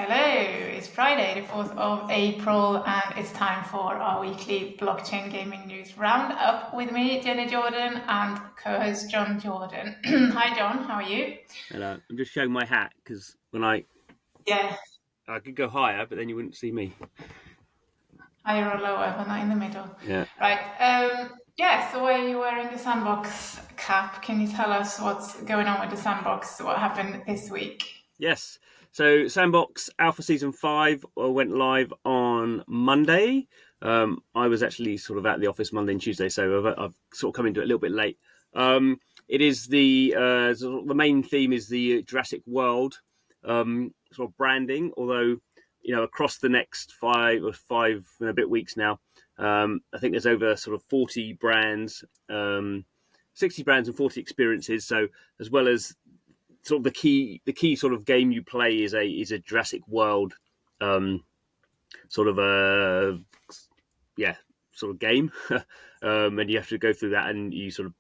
Hello, it's Friday, the 4th of April, and it's time for our weekly blockchain gaming news roundup with me, Jenny Jordan, and co-host John Jordan. Hi, John, how are you? Hello. I'm just showing my hat because when I could go higher, but then you wouldn't see me. Higher or lower, but not in the middle. Yeah. Right. So why are you wearing the Sandbox cap? Can you tell us what's going on with the Sandbox? What happened this week? Yes. So Sandbox Alpha Season 5 went live on Monday. I was actually sort of at the office Monday and Tuesday, so I've sort of come into it a little bit late. It is the main theme is the Jurassic World sort of branding, although across the next 5 and a bit weeks now, I think there's over sort of 40 brands, 60 brands and 40 experiences. So as well as sort of the key sort of game you play is a Jurassic World sort of game, and you have to go through that, and you sort of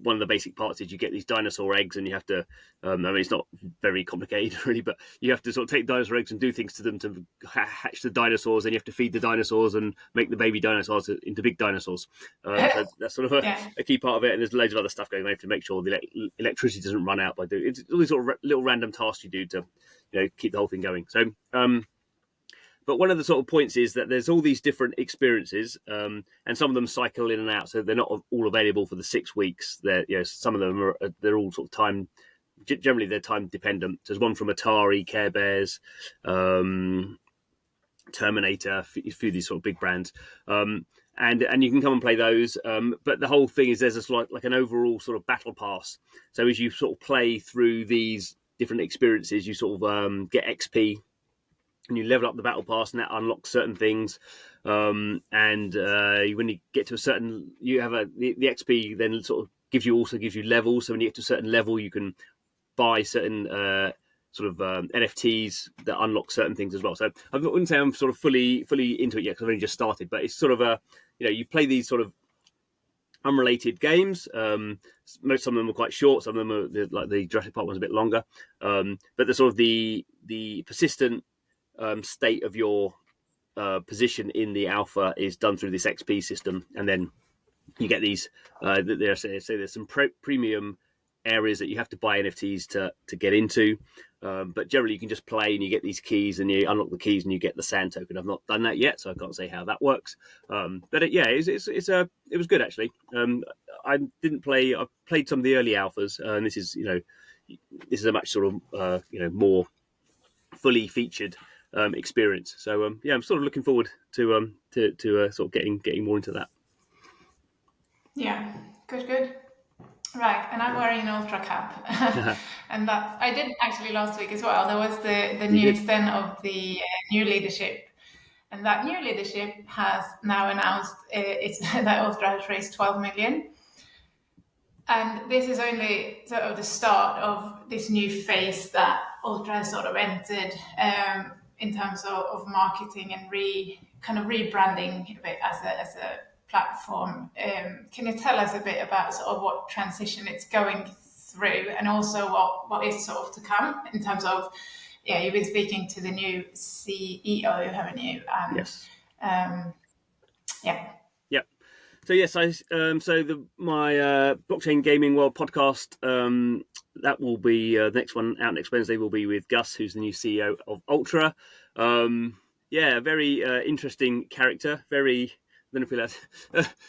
one of the basic parts is you get these dinosaur eggs, and you have to it's not very complicated really, but you have to sort of take dinosaur eggs and do things to them to hatch the dinosaurs, and you have to feed the dinosaurs and make the baby dinosaurs into big dinosaurs. So that's sort of a key part of it, and there's loads of other stuff going on to make sure the electricity doesn't run out by doing it's all these sort of little random tasks you do to keep the whole thing going. So but one of the sort of points is that there's all these different experiences, and some of them cycle in and out, so they're not all available for the 6 weeks. Some of them they're all sort of time. Generally, they're time dependent. There's one from Atari, Care Bears, Terminator, a few of these sort of big brands, and you can come and play those. But the whole thing is there's a like an overall sort of battle pass. So as you sort of play through these different experiences, you sort of get XP. And you level up the battle pass, and that unlocks certain things. When you get to a certain, you have the XP then sort of gives you levels. So when you get to a certain level, you can buy certain NFTs that unlock certain things as well. So I wouldn't say I'm sort of fully into it yet because I've only just started. But it's sort of you play these sort of unrelated games. Most of them are quite short. Some of them are like the Jurassic Park one's a bit longer. But the sort of the persistent state of your position in the alpha is done through this XP system, and then you get these. There's some premium areas that you have to buy NFTs to get into, but generally you can just play and you get these keys and you unlock the keys and you get the sand token. I've not done that yet, so I can't say how that works. But it was good actually. I didn't play. I played some of the early alphas, and this is a much sort of more fully featured experience. So I'm sort of looking forward to sort of getting more into that. Yeah, good. Right, and I'm wearing an Ultra cap, and that I did actually last week as well. There was the news then of the new leadership, and that new leadership has now announced that Ultra has raised 12 million. And this is only sort of the start of this new phase that Ultra has sort of entered in terms of marketing and rebranding a bit as a platform. Can you tell us a bit about sort of what transition it's going through, and also what is sort of to come in terms of, you've been speaking to the new CEO, haven't you? Yes. Yeah. Yep. So yes, my blockchain gaming world podcast that will be the next one out next Wednesday will be with Gus, who's the new CEO of Ultra. Very interesting character. Very, I don't know if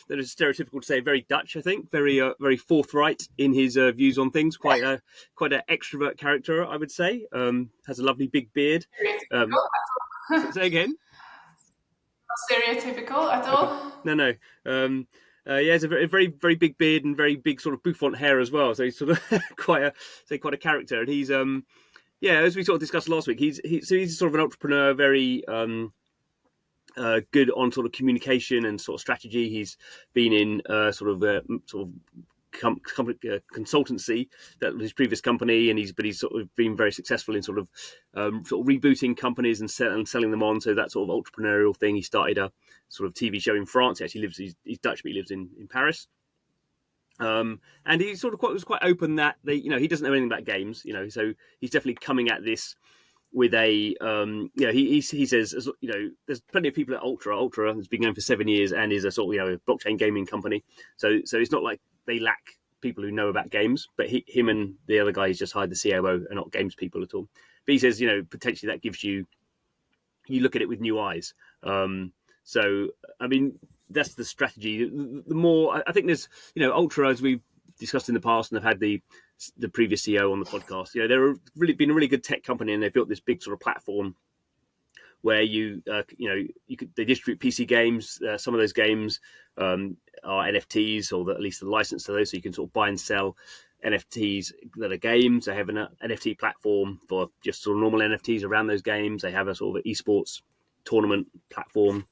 that is stereotypical to say, very Dutch. I think very forthright in his views on things. Quite an extrovert character, I would say. Has a lovely big beard. Say again. Stereotypical at all? No. He has a very, very big beard and very big sort of bouffant hair as well. So he's sort of quite a character. And he's as we sort of discussed last week, he's sort of an entrepreneur, very good on sort of communication and sort of strategy. He's been in consultancy, that was his previous company, and he's sort of been very successful in sort of rebooting companies and selling them on. So that sort of entrepreneurial thing. He started a sort of TV show in France. He actually he's Dutch, but he lives in Paris. And he sort of was quite open that he doesn't know anything about games, so he's definitely coming at this with a he says, there's plenty of people at Ultra has been going for 7 years and is a sort of a blockchain gaming company, so it's not like they lack people who know about games, but him and the other guy he's just hired, the COO, are not games people at all. But he says potentially that gives you look at it with new eyes. So I mean, that's the strategy. The more I think there's Ultra, as we've discussed in the past, and have had the previous CEO on the podcast. They're really been a really good tech company, and they've built this big sort of platform where they distribute PC games. Some of those games are NFTs, or at least the license to those, so you can sort of buy and sell NFTs that are games. They have an NFT platform for just sort of normal NFTs around those games. They have a sort of esports tournament platform.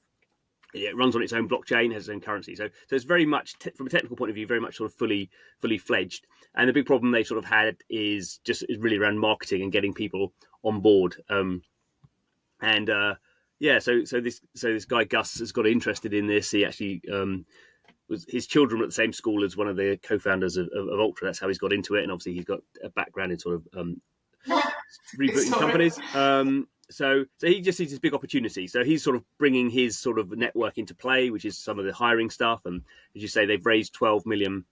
It runs on its own blockchain, has its own currency. So it's very much, from a technical point of view, very much sort of fully fledged. And the big problem they sort of had is really around marketing and getting people on board. So this guy Gus has got interested in this. He actually his children were at the same school as one of the co-founders of Ultra. That's how he's got into it, and obviously he's got a background in sort of rebooting companies. So he just sees this big opportunity. So he's sort of bringing his sort of network into play, which is some of the hiring stuff. And as you say, they've raised $12 million,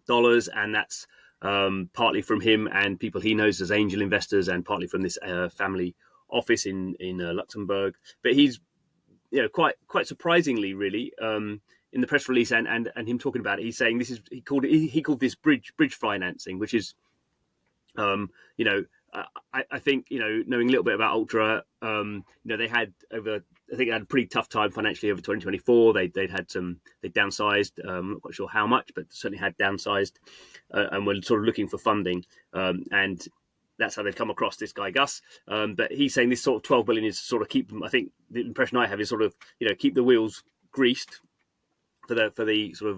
and that's partly from him and people he knows as angel investors, and partly from this family office in Luxembourg. But he's quite surprisingly, really, in the press release and him talking about it, he's saying this is he called this bridge financing, which is I think knowing a little bit about Ultra, they had they had a pretty tough time financially over 2024. They downsized. I'm not quite sure how much, but certainly had downsized, and were sort of looking for funding. And that's how they've come across this guy Gus. But he's saying this sort of 12 billion is to sort of keep them. I think the impression I have is sort of keep the wheels greased for the sort of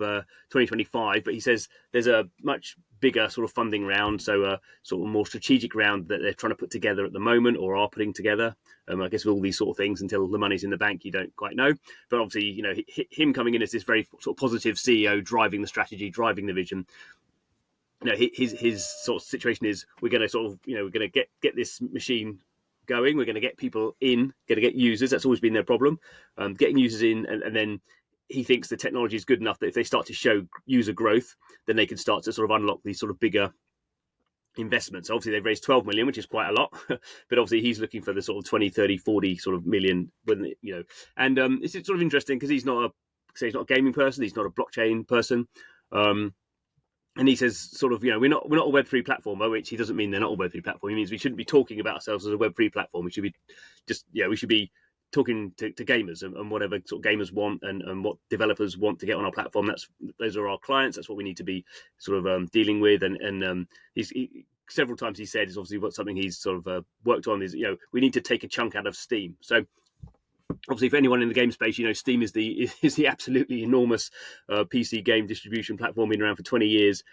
2025. But he says there's a much bigger sort of funding round, so sort of more strategic round that they're trying to put together at the moment, or are putting together. I guess with all these sort of things, until the money's in the bank, you don't quite know. But obviously, him coming in as this very sort of positive CEO, driving the strategy, driving the vision. His sort of situation is we're going to sort of we're going to get this machine going. We're going to get people in, going to get users. That's always been their problem, getting users in, and then he thinks the technology is good enough that if they start to show user growth, then they can start to sort of unlock these sort of bigger investments. Obviously, they've raised 12 million, which is quite a lot, but obviously he's looking for the sort of 20, 30, 40 sort of million. And it's sort of interesting because he's not a gaming person, he's not a blockchain person. And he says, sort of, we're not a Web3 platform, by which he doesn't mean they're not a Web3 platform. He means we shouldn't be talking about ourselves as a Web3 platform. We should be we should be talking to gamers and whatever sort of gamers want and what developers want to get on our platform. Those are our clients. That's what we need to be sort of dealing with. And he's several times he said is obviously something he's sort of worked on is we need to take a chunk out of Steam. So obviously, for anyone in the game space, Steam is the absolutely enormous PC game distribution platform, been around for 20 years,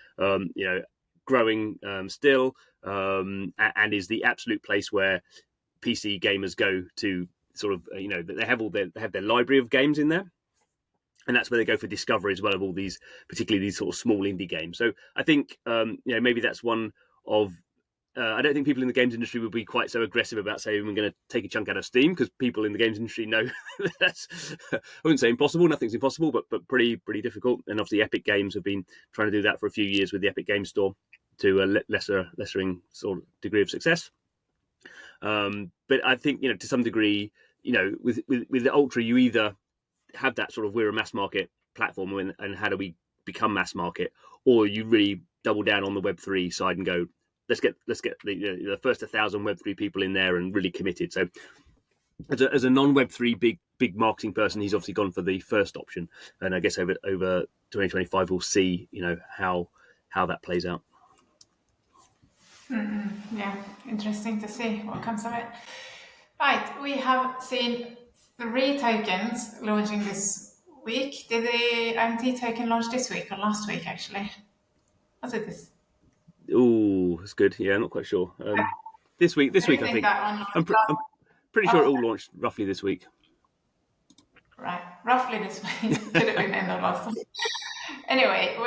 growing still, and is the absolute place where PC gamers go to sort of, they have their library of games in there. And that's where they go for discovery as well of all these, particularly these sort of small indie games. So I think, maybe that's one of, I don't think people in the games industry would be quite so aggressive about saying we're going to take a chunk out of Steam, because people in the games industry know that's, I wouldn't say impossible, nothing's impossible, but pretty difficult. And obviously Epic Games have been trying to do that for a few years with the Epic Games Store to a lessering sort of degree of success. But I think, to some degree, with the Ultra, you either have that sort of we're a mass market platform and how do we become mass market, or you really double down on the Web3 side and go, let's get the first 1,000 Web3 people in there and really committed. So as a non-Web3 big marketing person, he's obviously gone for the first option. And I guess over 2025, we'll see, how that plays out. Yeah, interesting to see what comes of it. Right, we have seen 3 tokens launching this week. Did the IMT token launch this week or last week, actually? Was it this? Oh, that's good. Yeah, I'm not quite sure. This week, I think. I'm pretty sure it all launched roughly this week. Right, roughly this week. Could have been end of last week. Anyway,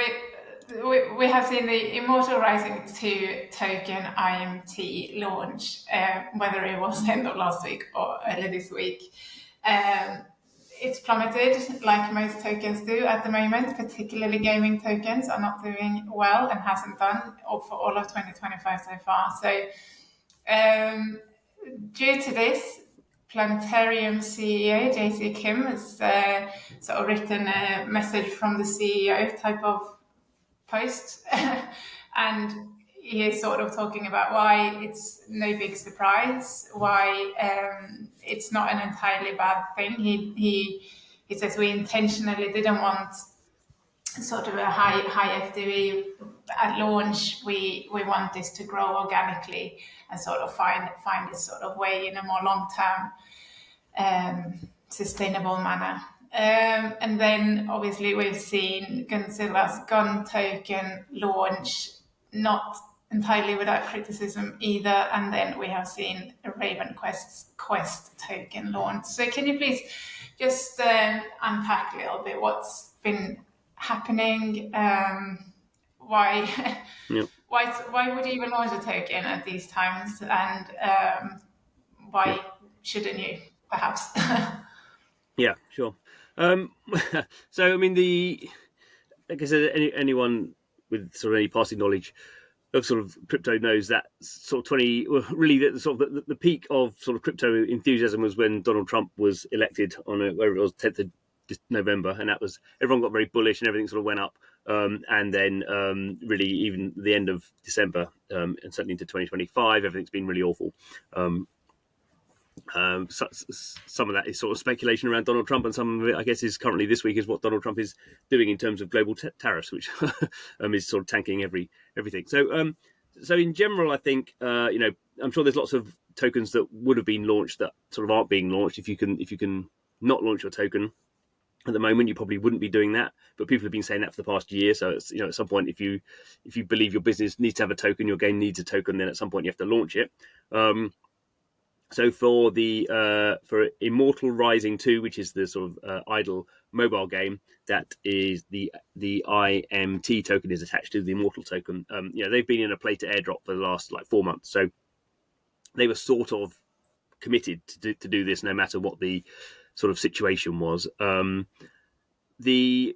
we have seen the Immortal Rising 2 token IMT launch, whether it was the end of last week or early this week. It's plummeted like most tokens do at the moment, particularly gaming tokens are not doing well and hasn't done for all of 2025 so far. So due to this, Planetarium CEO JC Kim has sort of written a message from the CEO type of post, and he is sort of talking about why it's no big surprise, why it's not an entirely bad thing. He says we intentionally didn't want sort of a high FDV at launch. We want this to grow organically and sort of find this sort of way in a more long term sustainable manner. And then obviously we've seen Godzilla's gun token launch, not entirely without criticism either. And then we have seen a RavenQuest's Quest token launch. So can you please just unpack a little bit what's been happening? Why Yeah. why would you even launch a token at these times? And why shouldn't you, perhaps? Yeah, sure. So I mean, like I said, anyone with sort of any passing knowledge of sort of crypto knows that sort of the peak of sort of crypto enthusiasm was when Donald Trump was elected on wherever it was 10th of November, and that was everyone got very bullish and everything sort of went up, and then really even the end of December and certainly into 2025, everything's been really awful. Some of that is sort of speculation around Donald Trump, and some of it, I guess, is currently this week is what Donald Trump is doing in terms of global tariffs, which is sort of tanking everything. So in general, I think I'm sure there's lots of tokens that would have been launched that sort of aren't being launched. If you can not launch your token at the moment, you probably wouldn't be doing that. But people have been saying that for the past year. So it's, at some point, if you believe your business needs to have a token, your game needs a token, then at some point you have to launch it. So for Immortal Rising 2, which is the sort of idle mobile game, that is the IMT token is attached to the Immortal token. They've been in a play to airdrop for the last 4 months, so they were sort of committed to do this no matter what the sort of situation was. The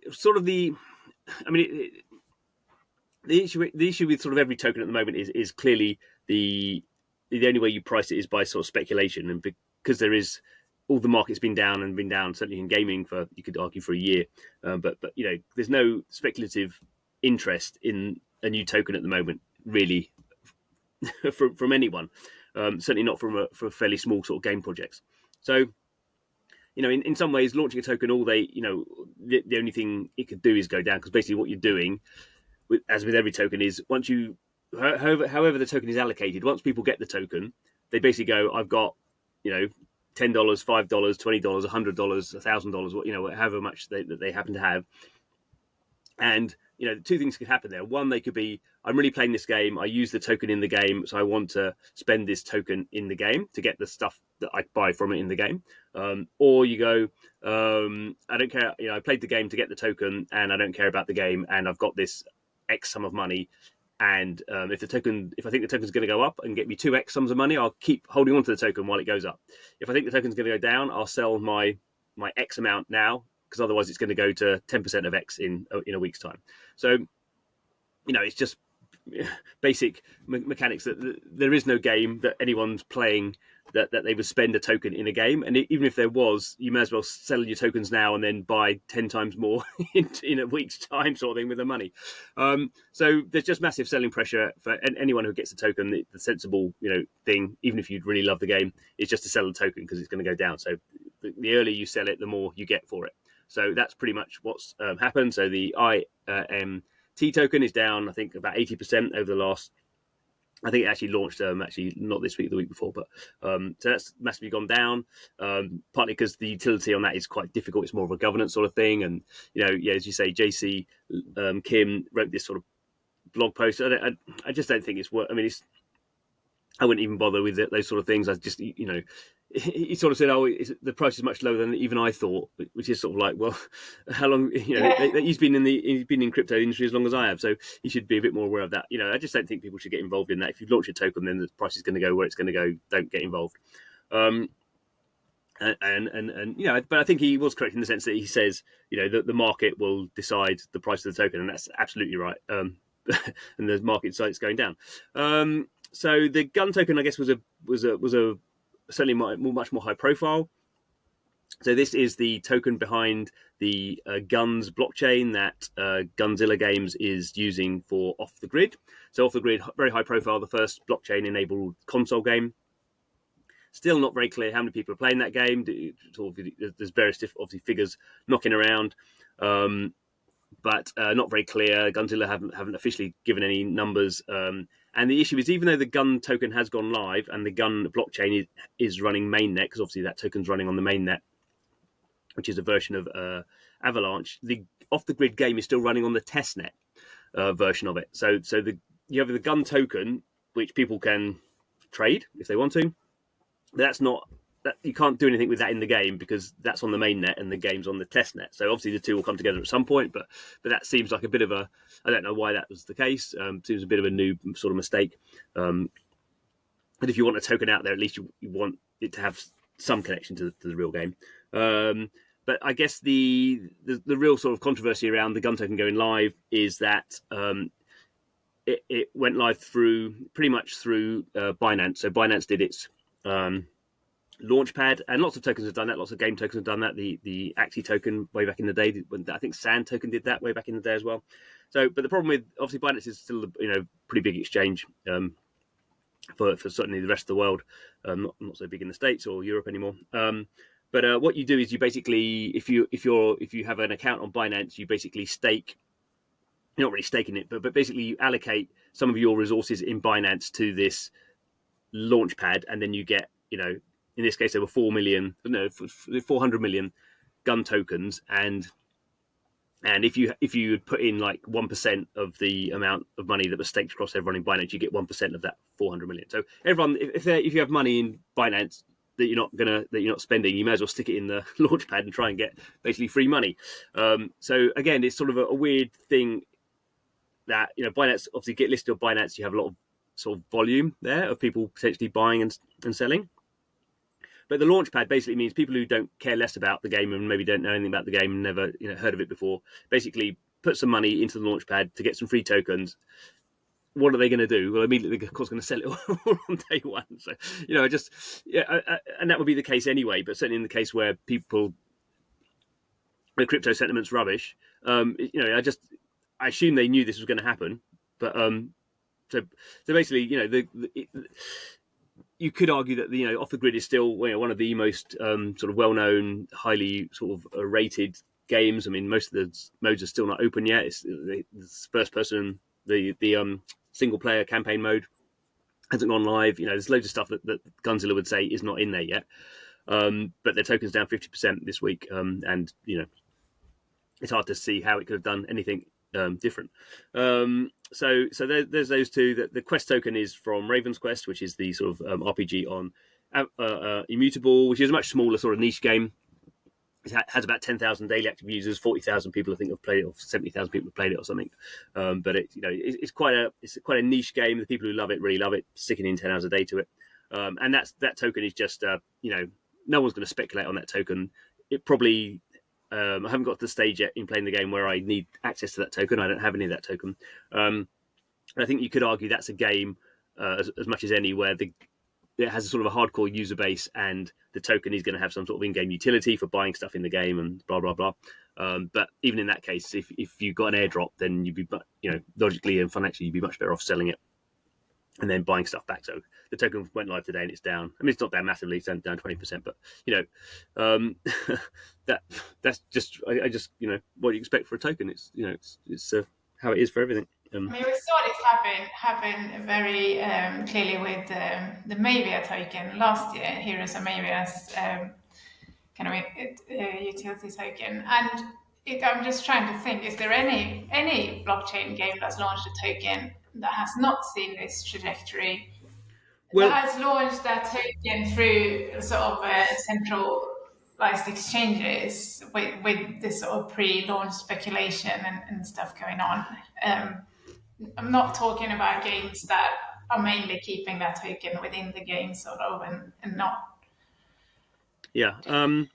issue with sort of every token at the moment is clearly the only way you price it is by sort of speculation, and because there is all the market's been down certainly in gaming for, you could argue, for a year, but there's no speculative interest in a new token at the moment really from anyone, certainly not from fairly small sort of game projects. So in some ways launching a token, the only thing it could do is go down, because basically what you're doing as with every token is once you however the token is allocated, once people get the token, they basically go, I've got, $10, $5, $20, $100, $1,000, however much they happen to have. And, two things could happen there. One, they could be, I'm really playing this game, I use the token in the game, so I want to spend this token in the game to get the stuff that I buy from it in the game. Or you go, I don't care, I played the game to get the token, and I don't care about the game, and I've got this X sum of money. And if I think the token's going to go up and get me 2x sums of money, I'll keep holding on to the token while it goes up. If I think the token's going to go down, I'll sell my X amount now, because otherwise it's going to go to 10% of X in a week's time. So, it's just basic mechanics that there is no game that anyone's playing that they would spend a token in a game, and even if there was, you may as well sell your tokens now and then buy 10 times more in a week's time, sort of thing, with the money. So there's just massive selling pressure for anyone who gets a token. The sensible thing, even if you really love the game, is just to sell the token, because it's going to go down. So the earlier you sell it, the more you get for it. So that's pretty much what's happened. So the IMT token is down, I think, about 80% over the last, I think it actually launched, actually not this week, the week before, but so that's massively gone down, partly because the utility on that is quite difficult. It's more of a governance sort of thing. And, as you say, JC Kim wrote this sort of blog post. I just don't think it's worth, I wouldn't even bother with those sort of things. I just, he sort of said, "Oh, the price is much lower than even I thought," which is sort of like, well, how long? He's been in crypto industry as long as I have, so he should be a bit more aware of that. I just don't think people should get involved in that. If you launch a token, then the price is going to go where it's going to go. Don't get involved. But I think he was correct in the sense that he says, the market will decide the price of the token, and that's absolutely right. And the market decides it's going down. So the gun token, I guess, was a certainly much more high profile. So this is the token behind the Guns blockchain that Gunzilla Games is using for Off the Grid. So Off the Grid, very high profile, the first blockchain-enabled console game. Still not very clear how many people are playing that game. There's various obviously figures knocking around, but not very clear. Gunzilla haven't officially given any numbers. And the issue is, even though the Gun token has gone live and the Gun blockchain is running mainnet, because obviously that token's running on the mainnet, which is a version of Avalanche, the Off the Grid game is still running on the testnet version of it. So you have the Gun token, which people can trade if they want to. That's not that you can't do anything with that in the game because that's on the main net and the game's on the test net. So obviously the two will come together at some point, but that seems like a bit of a, I don't know why that was the case. Seems a bit of a new sort of mistake. But if you want a token out there, at least you want it to have some connection to the real game. But I guess the real sort of controversy around the Gun token going live is that it went live pretty much through Binance. So Binance did its Launchpad, and lots of tokens have done that. Lots of game tokens have done that. The Axie token way back in the day, I think Sand token did that way back in the day as well. So, but the problem with obviously Binance is still pretty big exchange for certainly the rest of the world. Not so big in the States or Europe anymore. But what you do is you basically, if you have an account on Binance, you basically stake. You're not really staking it, but basically you allocate some of your resources in Binance to this Launchpad, and then you get, in this case, there were 400 million Gun tokens, and if you put in like 1% of the amount of money that was staked across everyone in Binance, you get 1% of that 400 million. So everyone, if you have money in Binance that you're not spending, you may as well stick it in the Launchpad and try and get basically free money. So again, it's sort of a weird thing that Binance, obviously get listed on Binance, you have a lot of sort of volume there of people potentially buying and selling. But the Launchpad basically means people who don't care less about the game and maybe don't know anything about the game and never heard of it before, basically put some money into the Launchpad to get some free tokens. What are they going to do? Well, immediately they're of course going to sell it all on day one. So and that would be the case anyway. But certainly in the case where the crypto sentiment's rubbish, I assume they knew this was going to happen. But so basically, you could argue that Off the Grid is still one of the most sort of well-known, highly sort of rated games. I mean, most of the modes are still not open yet. It's first person, the single-player campaign mode hasn't gone live. There's loads of stuff that Gunzilla would say is not in there yet. But their token's down 50% this week, and it's hard to see how it could have done anything different. So there's those two. The Quest token is from RavenQuest, which is the sort of RPG on Immutable, which is a much smaller sort of niche game. It has about 10,000 daily active users, 40,000 people I think have played it, or 70,000 people have played it or something. But it's quite a niche game. The people who love it really love it, sticking in 10 hours a day to it. And that token is just no one's going to speculate on that token. It probably I haven't got to the stage yet in playing the game where I need access to that token. I don't have any of that token. I think you could argue that's a game as much as any where it has a sort of a hardcore user base, and the token is going to have some sort of in-game utility for buying stuff in the game and blah blah blah. But even in that case, if you got an airdrop, then you'd be logically and financially you'd be much better off selling it and then buying stuff back. So the token went live today and it's down. I mean, it's not down massively; it's down 20%. But that's just what you expect for a token. It's how it is for everything. I mean, we saw this happen very clearly with the MAVIA token last year. Heroes of MAVIA's kind of utility token, and I'm just trying to think: is there any blockchain game that's launched a token that has not seen this trajectory? that has launched that token through sort of centralized exchanges with this sort of pre-launch speculation and stuff going on. I'm not talking about games that are mainly keeping that token within the game, sort of, and not. Yeah. I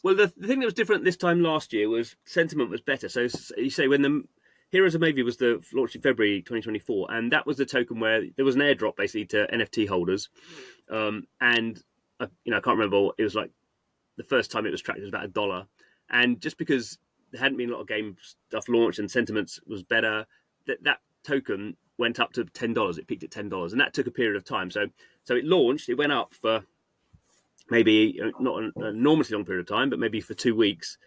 Well, the thing that was different this time last year was sentiment was better. So you say when the Heroes of MAVIA was launched in February 2024, and that was the token where there was an airdrop basically to NFT holders, and I can't remember. It was like the first time it was tracked, it was about $1, and just because there hadn't been a lot of game stuff launched and sentiments was better, that token went up to $10. It peaked at $10, and that took a period of time. So it launched, it went up for maybe not an enormously long period of time, but maybe for 2 weeks,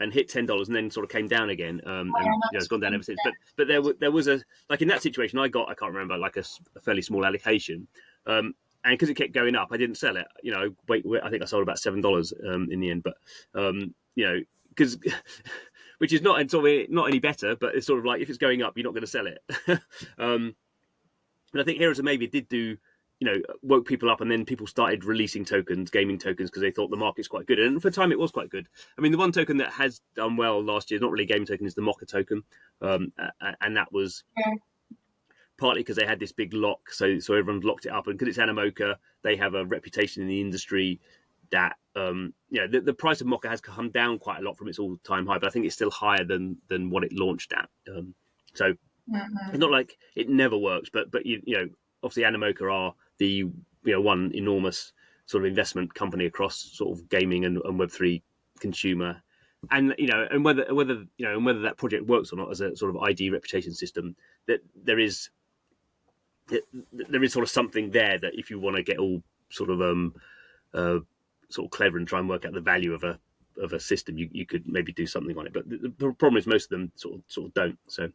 and hit $10, and then sort of came down again, and it's gone down ever since. But there was a, like in that situation, I can't remember, like a fairly small allocation, and because it kept going up, I didn't sell it. I think I sold about $7 in the end, but because which is not any better, but it's sort of like if it's going up, you're not going to sell it. And I think Heroes of MAVIA did do, woke people up, and then people started releasing tokens, gaming tokens, because they thought the market's quite good. And for a time, it was quite good. I mean, the one token that has done well last year, not really a gaming token, is the MOCA token. And that was partly because they had this big lock, so everyone locked it up. And because it's MOCA, they have a reputation in the industry that, the price of MOCA has come down quite a lot from its all-time high, but I think it's still higher than what it launched at. So it's not like it never works, but obviously MOCA are the one enormous sort of investment company across sort of gaming and Web3 consumer, and whether that project works or not as a sort of ID reputation system, that there is sort of something there that if you want to get all sort of clever and try and work out the value of a system, you could maybe do something on it. But the problem is most of them sort of don't. So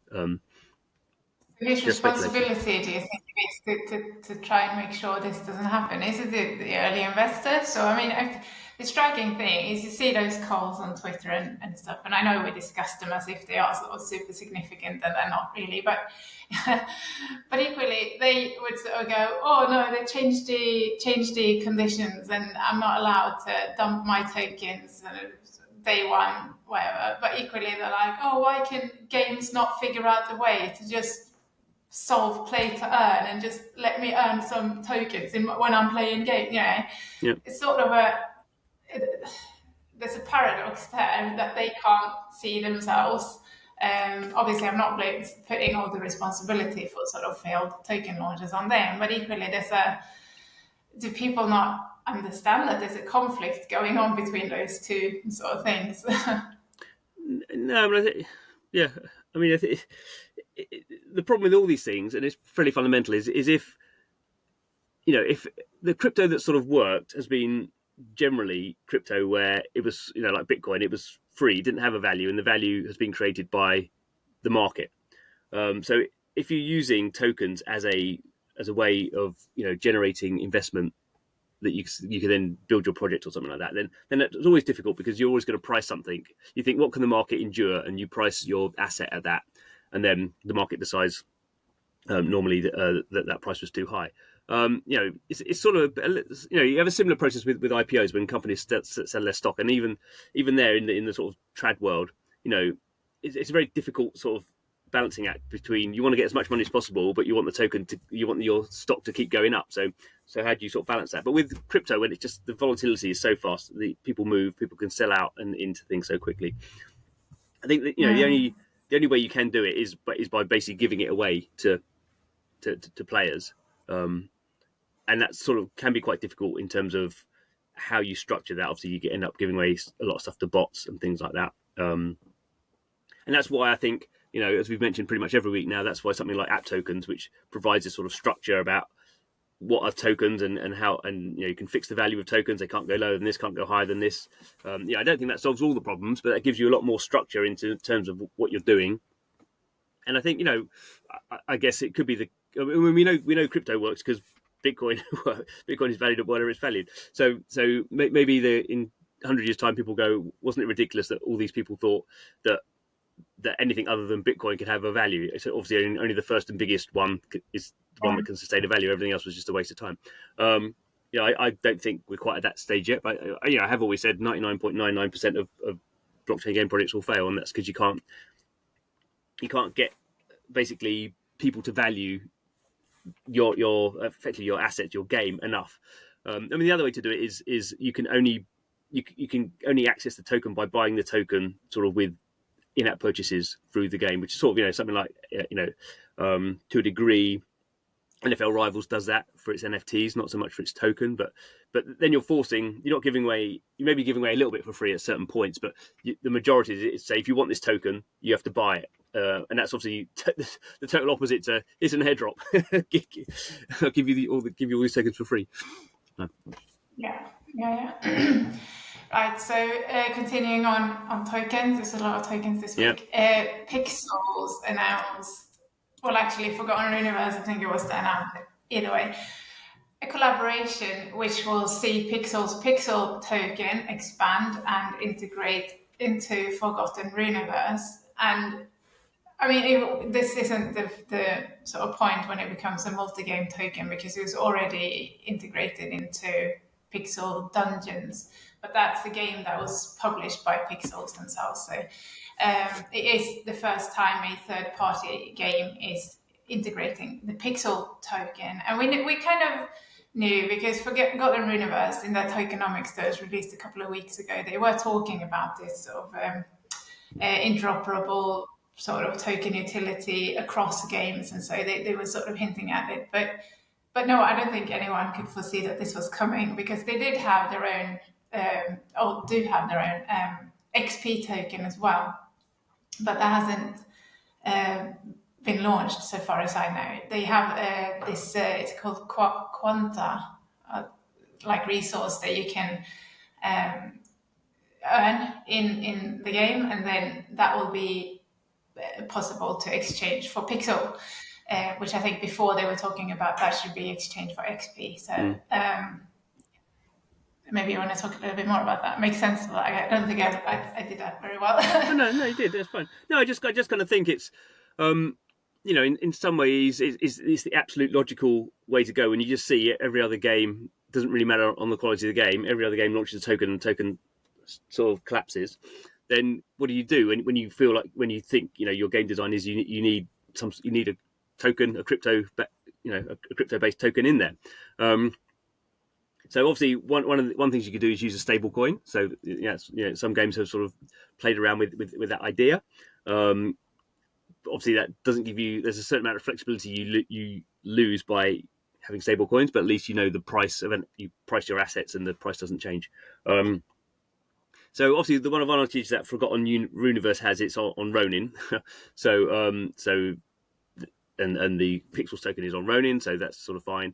whose responsibility do you think it is to try and make sure this doesn't happen? Is it the early investors? So I mean, the striking thing is you see those calls on Twitter and stuff, and I know we discuss them as if they are sort of super significant, and they're not really, but but equally they would sort of go, oh no, they changed the conditions, and I'm not allowed to dump my tokens day one, whatever. But equally they're like, oh, why can games not figure out a way to just solve play to earn and just let me earn some tokens when I'm playing games? It's sort of there's a paradox there that they can't see themselves. Obviously, I'm not putting all the responsibility for sort of failed token launches on them, but equally, do people not understand that there's a conflict going on between those two sort of things? No, but I think the problem with all these things, and it's fairly fundamental, is if the crypto that sort of worked has been generally crypto where it was, like Bitcoin, it was free, didn't have a value, and the value has been created by the market. So if you're using tokens as a way of generating investment that you can then build your project or something like that, then it's always difficult, because you're always going to price something. You think, what can the market endure, and you price your asset at that, and then the market decides normally that price was too high. It's sort of, you have a similar process with IPOs when companies sell their stock, and even there in the sort of trad world, it's a very difficult sort of balancing act between, you want to get as much money as possible, but you want your stock to keep going up. So how do you sort of balance that? But with crypto, when it's just the volatility is so fast, people can sell out and into things so quickly. I think that the only way you can do it is by basically giving it away to players, and that sort of can be quite difficult in terms of how you structure that. Obviously, you end up giving away a lot of stuff to bots and things like that, and that's why I think, as we've mentioned pretty much every week now, that's why something like app tokens, which provides this sort of structure about what are tokens and how, and you can fix the value of tokens. They can't go lower than this, can't go higher than this. I don't think that solves all the problems, but that gives you a lot more structure in terms of what you're doing. And I think, I guess it could be we know crypto works because Bitcoin is valued at whatever it's valued. So maybe in 100 years' time, people go, wasn't it ridiculous that all these people thought that that anything other than Bitcoin could have a value. So obviously only the first and biggest one is the one that can sustain a value. Everything else was just a waste of time. I don't think we're quite at that stage yet. But I have always said 99.99% of blockchain game projects will fail, and that's because you can't get basically people to value your effectively your assets, your game enough. The other way to do it is you can only access the token by buying the token sort of with in-app purchases through the game, which is sort of something like to a degree. NFL Rivals does that for its NFTs, not so much for its token, but then you're not giving away. You may be giving away a little bit for free at certain points, but the majority is say if you want this token, you have to buy it, and that's obviously the total opposite to it's an airdrop. I'll give you all these tokens for free. Yeah. Right, so continuing on tokens, there's a lot of tokens this week. Pixels announced, well, actually, Forgotten Runiverse, I think it was the announcement, either way, a collaboration which will see Pixel's Pixel token expand and integrate into Forgotten Runiverse. And I mean, this isn't the sort of point when it becomes a multi-game token, because it was already integrated into Pixel Dungeons, but that's the game that was published by Pixels themselves. So it is the first time a third-party game is integrating the Pixel token, and we kind of knew, because Forgotten Runiverse in their tokenomics that was released a couple of weeks ago, they were talking about this sort of interoperable sort of token utility across games, and so they were sort of hinting at it, but no, I don't think anyone could foresee that this was coming, because they did have their own do have their own XP token as well, but that hasn't been launched so far as I know. They have this it's called Quanta, like resource that you can earn in the game, and then that will be possible to exchange for Pixel, which I think before they were talking about that should be exchanged for XP. So maybe you want to talk a little bit more about that. Makes sense. I don't think I did that very well. No, you did. That's fine. No, I just kind of think it's, in some ways, it's the absolute logical way to go. When you just see it, every other game doesn't really matter on the quality of the game. Every other game launches a token, and the token sort of collapses. Then what do you do when you feel like, when you think your game design is you need a token, a crypto, a crypto-based token in there. So obviously, one things you could do is use a stable coin. So some games have sort of played around with that idea. Obviously, that doesn't give you. There's a certain amount of flexibility you lose by having stable coins, but at least the price of you price your assets and the price doesn't change. So obviously, the one advantage that Forgotten Runiverse has, it's on Ronin. And the Pixels token is on Ronin, so that's sort of fine.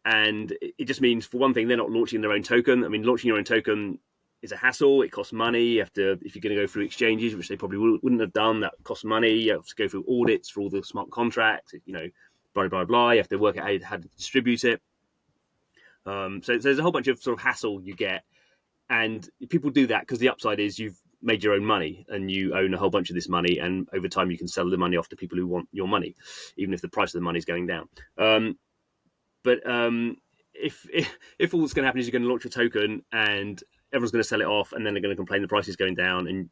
And it just means, for one thing, they're not launching their own token. I mean, launching your own token is a hassle. It costs money. You have to, if you're going to go through exchanges, which they probably wouldn't have done, that costs money. You have to go through audits for all the smart contracts. Blah blah blah. You have to work out how to distribute it. So there's a whole bunch of sort of hassle you get, and people do that because the upside is you've made your own money and you own a whole bunch of this money, and over time you can sell the money off to people who want your money, even if the price of the money is going down. But if all that's going to happen is you're going to launch a token and everyone's going to sell it off, and then they're going to complain the price is going down, and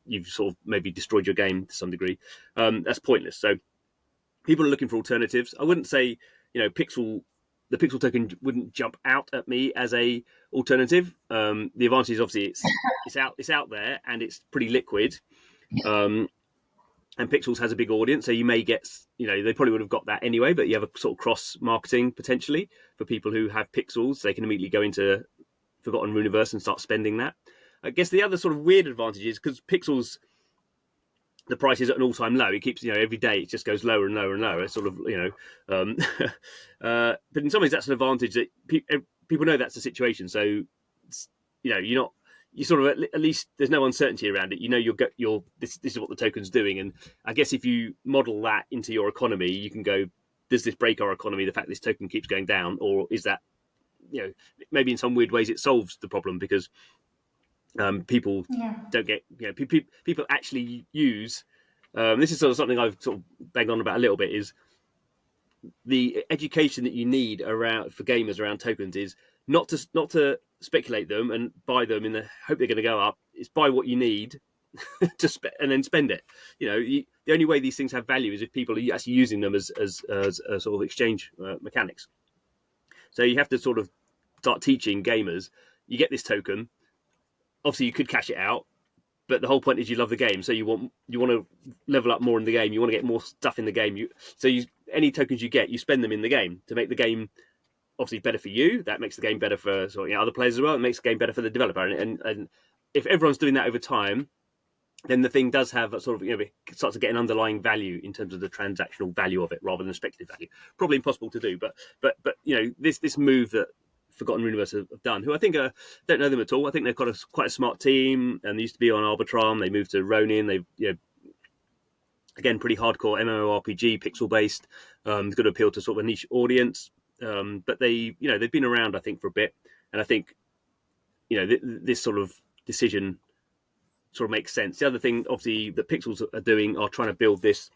you've sort of maybe destroyed your game to some degree, that's pointless. So people are looking for alternatives. I wouldn't say the Pixel token wouldn't jump out at me as a alternative. The advantage is obviously it's out there and it's pretty liquid. And Pixels has a big audience, so you may get, they probably would have got that anyway, but you have a sort of cross-marketing potentially for people who have Pixels. They can immediately go into Forgotten Runiverse and start spending that. I guess the other sort of weird advantage is because Pixels, the price is at an all-time low. It keeps, every day it just goes lower and lower and lower. It's sort of, but in some ways that's an advantage that people know that's the situation. So, you're not, you sort of, at least there's no uncertainty around it. This is what the token's doing. And I guess if you model that into your economy, you can go, does this break our economy, the fact this token keeps going down? Or is that, maybe in some weird ways it solves the problem, because People don't get, people actually use. This is sort of something I've sort of banged on about a little bit, is the education that you need for gamers around tokens is not to speculate them and buy them in the hope they're going to go up. It's buy what you need and then spend it. The only way these things have value is if people are actually using them as sort of exchange mechanics. So you have to sort of start teaching gamers. You get this token. Obviously, you could cash it out, but the whole point is you love the game, so you want to level up more in the game. You want to get more stuff in the game. Any tokens you get, you spend them in the game to make the game obviously better for you. That makes the game better for other players as well. It makes the game better for the developer. And if everyone's doing that over time, then the thing does have a sort of, it starts to get an underlying value in terms of the transactional value of it rather than the speculative value. Probably impossible to do, but this move that Forgotten Runiverse have done, who I think don't know them at all. I think they've got quite a smart team, and they used to be on Arbitrum. They moved to Ronin. They've again, pretty hardcore MMORPG, pixel based. It's got to appeal to sort of a niche audience, but they've been around, I think, for a bit, and I think this sort of decision sort of makes sense. The other thing, obviously, that Pixels are doing are trying to build this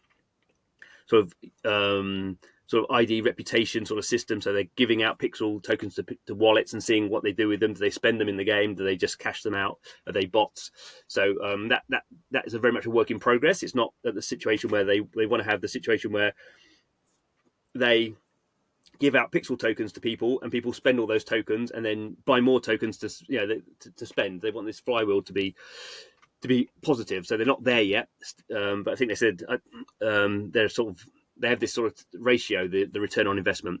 sort of ID reputation sort of system. So they're giving out Pixel tokens to wallets and seeing what they do with them. Do they spend them in the game? Do they just cash them out? Are they bots? So that is very much a work in progress. It's not at the situation where they want to have the situation where they give out Pixel tokens to people and people spend all those tokens and then buy more tokens to spend. They want this flywheel to be positive. So they're not there yet, but I think they said they have this sort of ratio, the return on investment,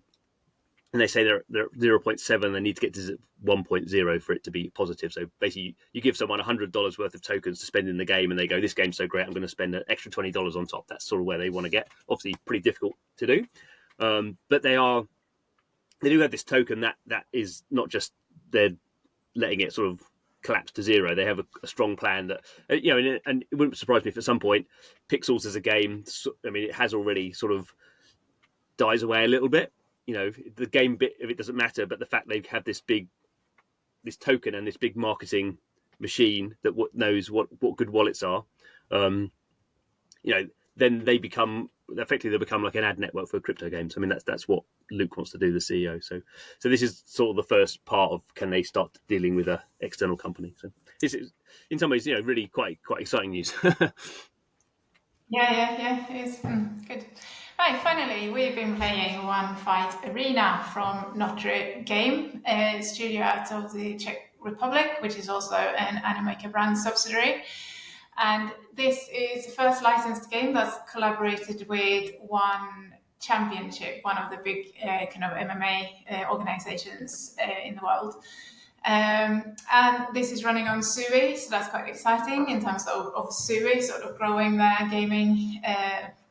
and they say they're 0.7. They need to get to 1.0 for it to be positive. So basically, you give someone $100 worth of tokens to spend in the game, and they go, "This game's so great, I'm going to spend an extra $20 on top." That's sort of where they want to get. Obviously, pretty difficult to do, but they do have this token that is not just they're letting it sort of collapse to zero. They have a strong plan that, and it wouldn't surprise me if at some point Pixels as a game, it has already sort of dies away a little bit. The game bit of it doesn't matter, but the fact they have this token and this big marketing machine that knows what good wallets are, then they become like an ad network for crypto games. That's what Luke wants to do, the CEO. So this is sort of the first part of, can they start dealing with an external company? So this is, in some ways, really quite exciting news. Yeah, it is. Good. Right, finally, we've been playing One Fight Arena from Notre Game, a studio out of the Czech Republic, which is also an Animaker brand subsidiary. And this is the first licensed game that's collaborated with one championship, one of the big kind of MMA organizations in the world. And this is running on Sui, so that's quite exciting in terms of Sui sort of growing their gaming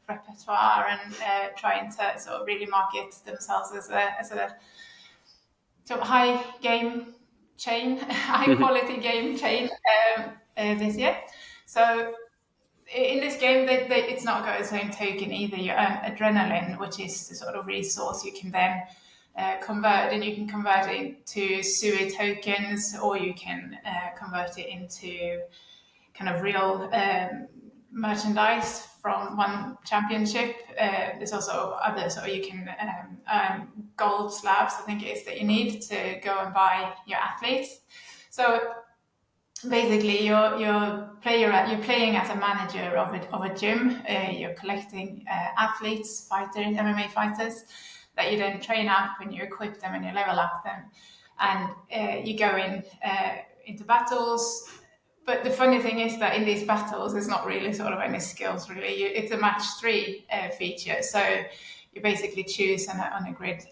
repertoire and trying to sort of really market themselves as a sort of high game chain, high quality game chain this year. So in this game, it's not got its own token either. You earn adrenaline, which is the sort of resource you can then convert, and you can convert it into SUI tokens, or you can convert it into kind of real merchandise from one championship. There's also others, or you can earn gold slabs, I think it is, that you need to go and buy your athletes. So basically, you're playing as a manager of a gym. You're collecting athletes, fighters, MMA fighters that you then train up and you equip them and you level up them, and you go into battles. But the funny thing is that in these battles, there's not really sort of any skills really. It's a match 3 feature, so you basically choose on a grid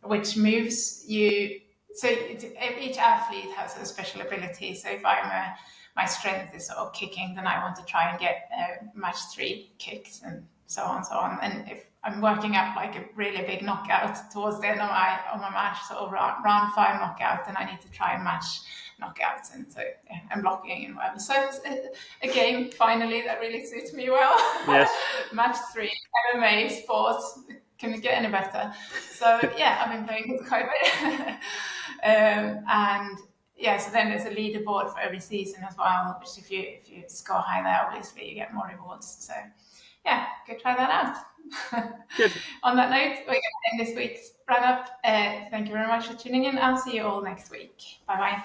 which moves you. So each athlete has a special ability. So if my strength is sort of kicking, then I want to try and get match 3 kicks and so on. And if I'm working up like a really big knockout towards the end of my match, sort of round 5 knockout, then I need to try and match knockouts, and so I'm blocking and whatever. So it's a game finally that really suits me well. Yes. Match 3 MMA sports. Can it get any better? So yeah, I've been playing it quite a bit. And so then there's a leaderboard for every season as well, which if you score high there, obviously you get more rewards. So yeah, go try that out. Good. On that note, we're going to end this week's Roundup. Thank you very much for tuning in. I'll see you all next week. Bye bye.